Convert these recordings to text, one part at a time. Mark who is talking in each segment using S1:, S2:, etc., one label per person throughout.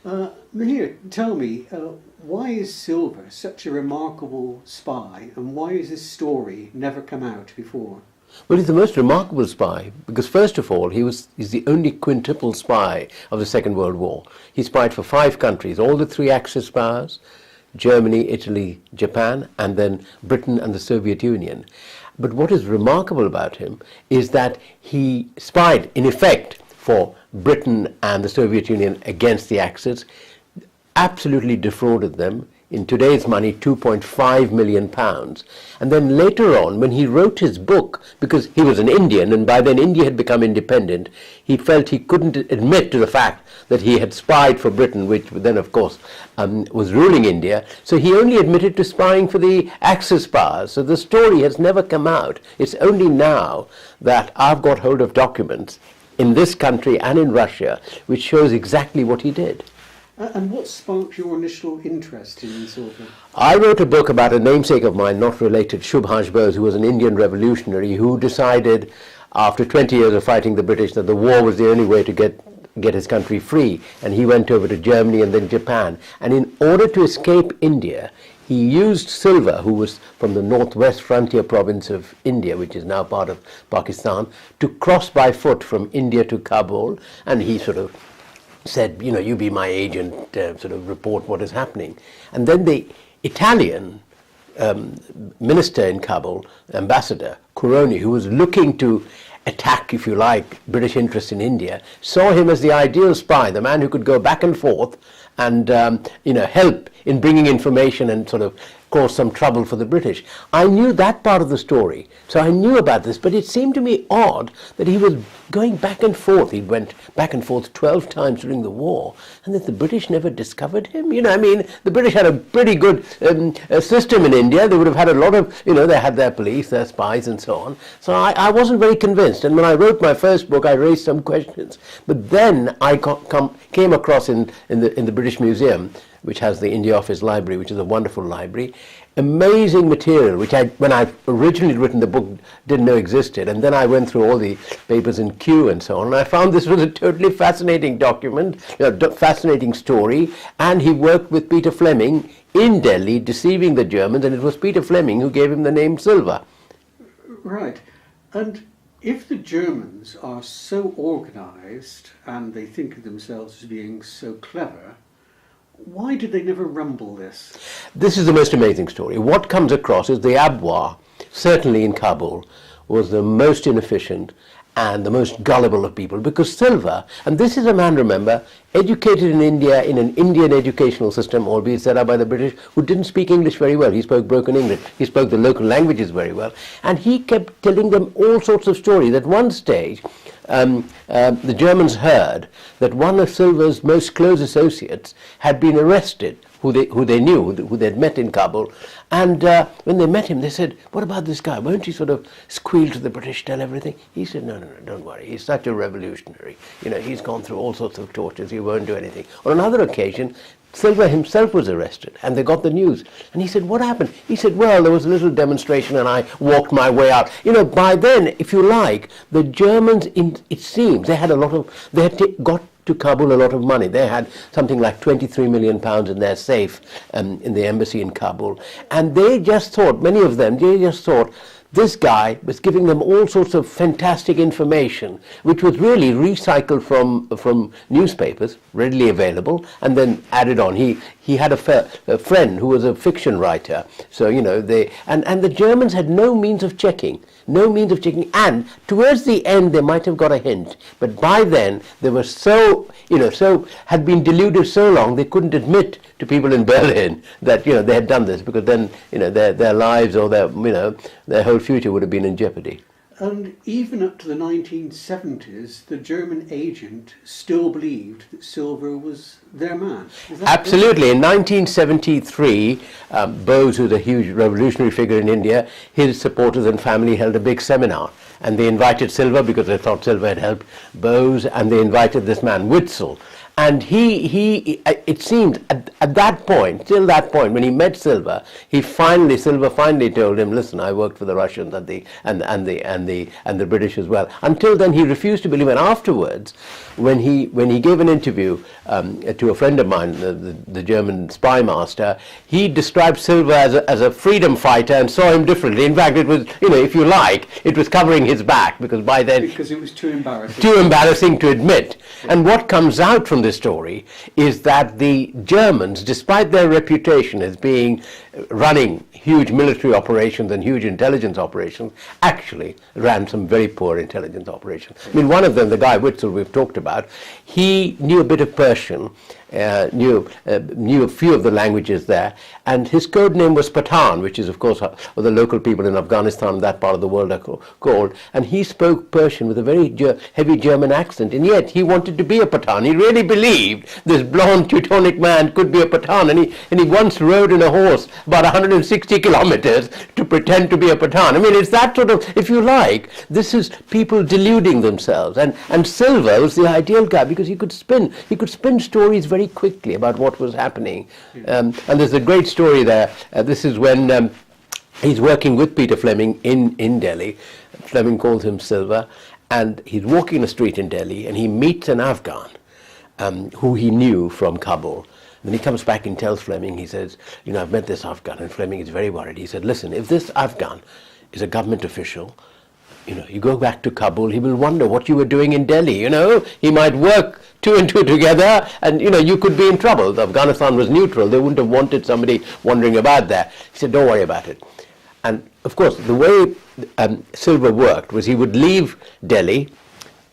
S1: Mihir, tell me, why is Silver such a remarkable spy, and why has this story never come out before?
S2: Well, he's the most remarkable spy because, first of all, he's the only quintuple spy of the Second World War. He spied for 5 countries, all the 3 Axis powers, Germany, Italy, Japan, and then Britain and the Soviet Union. But what is remarkable about him is that he spied, in effect, for Britain and the Soviet Union against the Axis, absolutely defrauded them, in today's money, £2.5 million. And then later on, when he wrote his book, because he was an Indian, and by then India had become independent, he felt he couldn't admit to the fact that he had spied for Britain, which then, of course, was ruling India. So he only admitted to spying for the Axis powers. So the story has never come out. It's only now that I've got hold of documents in this country and in Russia, which shows exactly what he did.
S1: And what sparked your initial interest in Silver?
S2: I wrote a book about a namesake of mine, not related, Subhash Bose, who was an Indian revolutionary who decided, after 20 years of fighting the British, that the war was the only way to get his country free. And he went over to Germany and then Japan. And in order to escape India, he used Silver, who was from the northwest frontier province of India, which is now part of Pakistan, to cross by foot from India to Kabul. And he sort of said, you know, you be my agent, sort of report what is happening. And then the Italian minister in Kabul, ambassador Curoni, who was looking to attack, if you like, British interests in India, saw him as the ideal spy, the man who could go back and forth and help in bringing information and sort of cause some trouble for the British. I knew that part of the story, so I knew about this, but it seemed to me odd that he was going back and forth. He went back and forth 12 times during the war, and that the British never discovered him. You know, I mean, the British had a pretty good system in India. They would have had a lot of, they had their police, their spies, and so on. So I wasn't very convinced, and when I wrote my first book, I raised some questions. But then I came across in the British Museum, which has the India Office Library, which is a wonderful library, amazing material, which when I originally written the book, didn't know existed. And then I went through all the papers in Kew and so on, and I found this was a totally fascinating document, fascinating story. And he worked with Peter Fleming in Delhi, deceiving the Germans, and it was Peter Fleming who gave him the name Silver.
S1: Right. And if the Germans are so organised, and they think of themselves as being so clever, why did they never rumble this?
S2: This is the most amazing story. What comes across is the Abwar, certainly in Kabul, was the most inefficient and the most gullible of people, because Silver, and this is a man, remember, educated in India in an Indian educational system, albeit set up by the British, who didn't speak English very well. He spoke broken English. He spoke the local languages very well. And he kept telling them all sorts of stories. At one stage, the Germans heard that one of Silver's most close associates had been arrested, who they knew, who they'd met in Kabul. And when they met him, they said, what about this guy? Won't he sort of squeal to the British, tell everything? He said, no, don't worry. He's such a revolutionary. He's gone through all sorts of tortures. He won't do anything. On another occasion, Silver himself was arrested, and they got the news. And he said, what happened? He said, well, there was a little demonstration, and I walked my way out. By then, if you like, the Germans, it seems, they had got to Kabul a lot of money. They had something like £23 million in their safe in the embassy in Kabul. And they just thought, many of them, this guy was giving them all sorts of fantastic information, which was really recycled from newspapers, readily available, and then added on. He had a friend who was a fiction writer. So, and the Germans had no means of checking. And towards the end, they might have got a hint. But by then, they were had been deluded so long, they couldn't admit to people in Berlin that, they had done this, because then, their lives or their whole future would have been in jeopardy.
S1: And even up to the 1970s, the German agent still believed that Silver was their man.
S2: Absolutely. In 1973, Bose, who's a huge revolutionary figure in India, his supporters and family held a big seminar. And they invited Silver, because they thought Silver had helped Bose, and they invited this man, Witzel. And it seemed at that point, till that point, when he met Silver finally told him, "Listen, I worked for the Russians and the British as well." Until then, he refused to believe. And afterwards, when he gave an interview to a friend of mine, the German spy master, he described Silver as a freedom fighter and saw him differently. In fact, it was, if you like, it was covering his back, because by then
S1: it was too embarrassing.
S2: Too embarrassing to admit. And what comes out from this story is that the Germans, despite their reputation as running huge military operations and huge intelligence operations, actually ran some very poor intelligence operations. I mean, one of them, the guy Witzel we've talked about, he knew a bit of Persian, knew a few of the languages there, and his code name was Pathan, which is, of course, what the local people in Afghanistan and that part of the world are called, and he spoke Persian with a very heavy German accent, and yet he wanted to be a Pathan. He really believed this blonde Teutonic man could be a Pathan, and he once rode in a horse about 160 kilometers to pretend to be a Pathan. I mean, it's that sort of, if you like, this is people deluding themselves, and Silver was the ideal guy because he could spin stories very quickly about what was happening. And there's a great story there. This is when he's working with Peter Fleming in Delhi. Fleming calls him Silver, and he's walking the street in Delhi, and he meets an Afghan who he knew from Kabul. Then he comes back and tells Fleming, he says, I've met this Afghan, and Fleming is very worried. He said, listen, if this Afghan is a government official, you go back to Kabul, he will wonder what you were doing in Delhi, He might work two and two together, and, you could be in trouble. Afghanistan was neutral. They wouldn't have wanted somebody wandering about there. He said, don't worry about it. And, of course, the way Silver worked was he would leave Delhi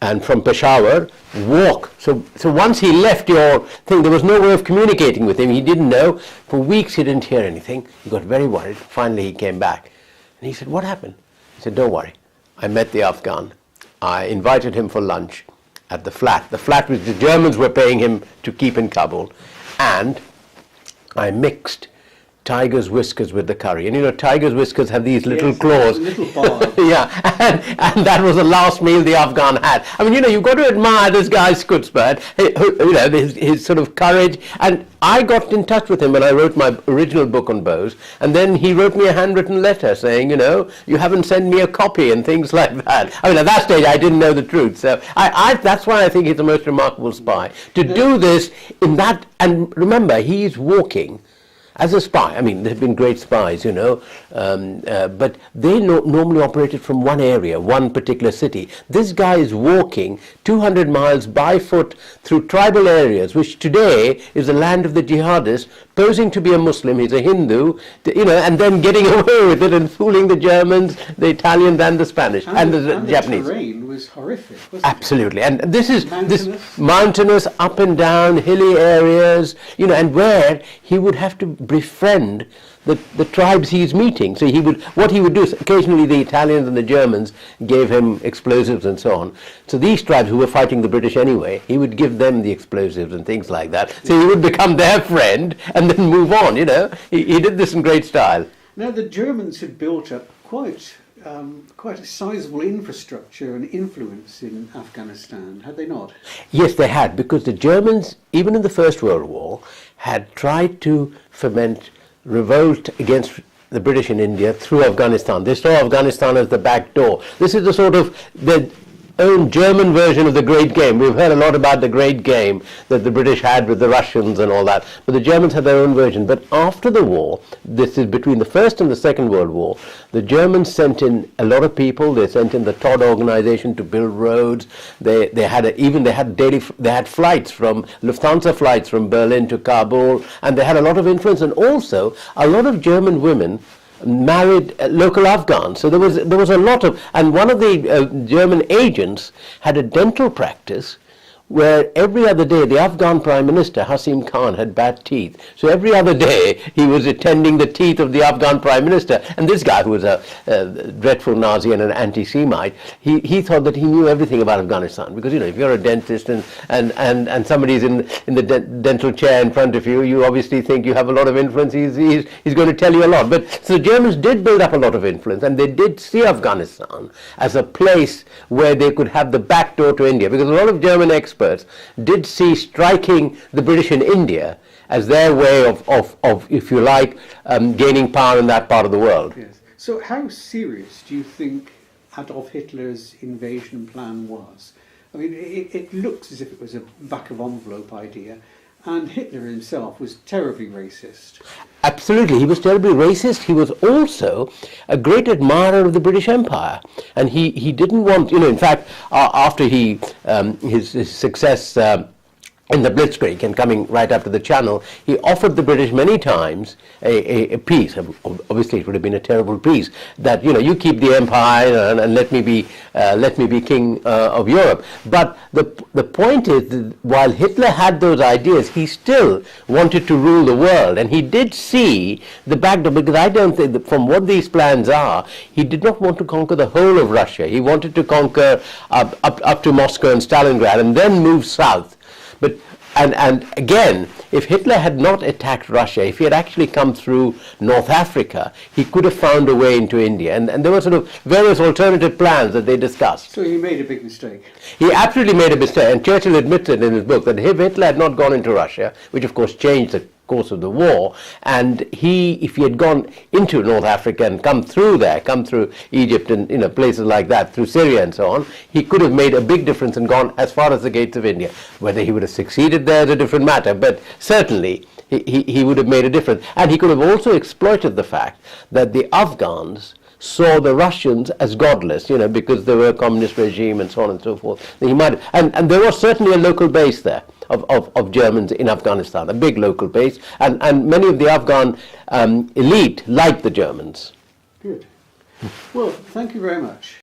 S2: and from Peshawar walk. So once he left your thing, there was no way of communicating with him. He didn't know. For weeks he didn't hear anything. He got very worried. Finally he came back. And he said, what happened? He said, don't worry. I met the Afghan. I invited him for lunch at the flat which the Germans were paying him to keep in Kabul. And I mixed tiger's whiskers with the curry. And tiger's whiskers have these little claws.
S1: Little bars.
S2: Yeah, and that was the last meal the Afghan had. I mean, you've got to admire this guy's chutzpah, his sort of courage. And I got in touch with him when I wrote my original book on Bose, and then he wrote me a handwritten letter saying, you haven't sent me a copy and things like that. I mean, at that stage I didn't know the truth. So that's why I think he's the most remarkable spy. To do this in that, and remember, he's walking as a spy. I mean, there have been great spies, but they normally operated from one area, one particular city. This guy is walking 200 miles by foot through tribal areas, which today is the land of the jihadists, posing to be a Muslim. He's a Hindu, and then getting away with it and fooling the Germans, the Italians, and the Spanish, and the Japanese.
S1: The terrain was horrific, wasn't
S2: Absolutely. And this is
S1: mountainous,
S2: up and down, hilly areas, and where he would have to befriend the tribes he's meeting. So what he would do is occasionally the Italians and the Germans gave him explosives and so on. So these tribes who were fighting the British anyway, he would give them the explosives and things like that. So he would become their friend and then move on, He did this in great style.
S1: Now the Germans had built up quite a sizable infrastructure and influence in Afghanistan, had they not?
S2: Yes, they had, because the Germans, even in the First World War, had tried to foment revolt against the British in India through Afghanistan. They saw Afghanistan as the back door. This is the sort of the own German version of the Great Game. We've heard a lot about the Great Game that the British had with the Russians and all that, but the Germans had their own version. But after the war, this is between the First and the Second World War, the Germans sent in a lot of people. They sent in the Todd organization to build roads. They had flights from Lufthansa flights from Berlin to Kabul, and they had a lot of influence. And also a lot of German women married local Afghans. So there was a lot of, and one of the German agents had a dental practice where every other day the Afghan Prime Minister, Hasim Khan, had bad teeth. So every other day he was attending the teeth of the Afghan Prime Minister. And this guy, who was a dreadful Nazi and an anti-Semite, he thought that he knew everything about Afghanistan. Because, if you're a dentist and somebody's in the dental chair in front of you, you obviously think you have a lot of influence. He's going to tell you a lot. But so the Germans did build up a lot of influence, and they did see Afghanistan as a place where they could have the back door to India. Because a lot of German experts experts did see striking the British in India as their way of if you like, gaining power in that part of the world.
S1: Yes. So how serious do you think Adolf Hitler's invasion plan was? I mean, it looks as if it was a back-of-envelope idea, and Hitler himself was terribly racist.
S2: Absolutely, he was terribly racist. He was also a great admirer of the British Empire, and he didn't want, in fact, after his success in the Blitzkrieg and coming right up to the Channel, he offered the British many times a peace. Obviously, it would have been a terrible peace that you keep the empire and let me be king of Europe. But the point is that while Hitler had those ideas, he still wanted to rule the world, and he did see the backdoor. Because I don't think that from what these plans are, he did not want to conquer the whole of Russia. He wanted to conquer up to Moscow and Stalingrad, and then move south. But and again, if Hitler had not attacked Russia, if he had actually come through North Africa, he could have found a way into India. And there were sort of various alternative plans that they discussed.
S1: So he made a big mistake.
S2: He absolutely made a mistake, and Churchill admits it in his book, that if Hitler had not gone into Russia, which of course changed the course of the war, and if he had gone into North Africa and come through Egypt and places like that, through Syria and so on, he could have made a big difference and gone as far as the gates of India. Whether he would have succeeded there is a different matter, but certainly he would have made a difference. And he could have also exploited the fact that the Afghans saw the Russians as godless, because they were a communist regime and so on and so forth. He might, and there was certainly a local base there of Germans in Afghanistan, a big local base, and many of the Afghan elite liked the Germans.
S1: Good. Well, thank you very much.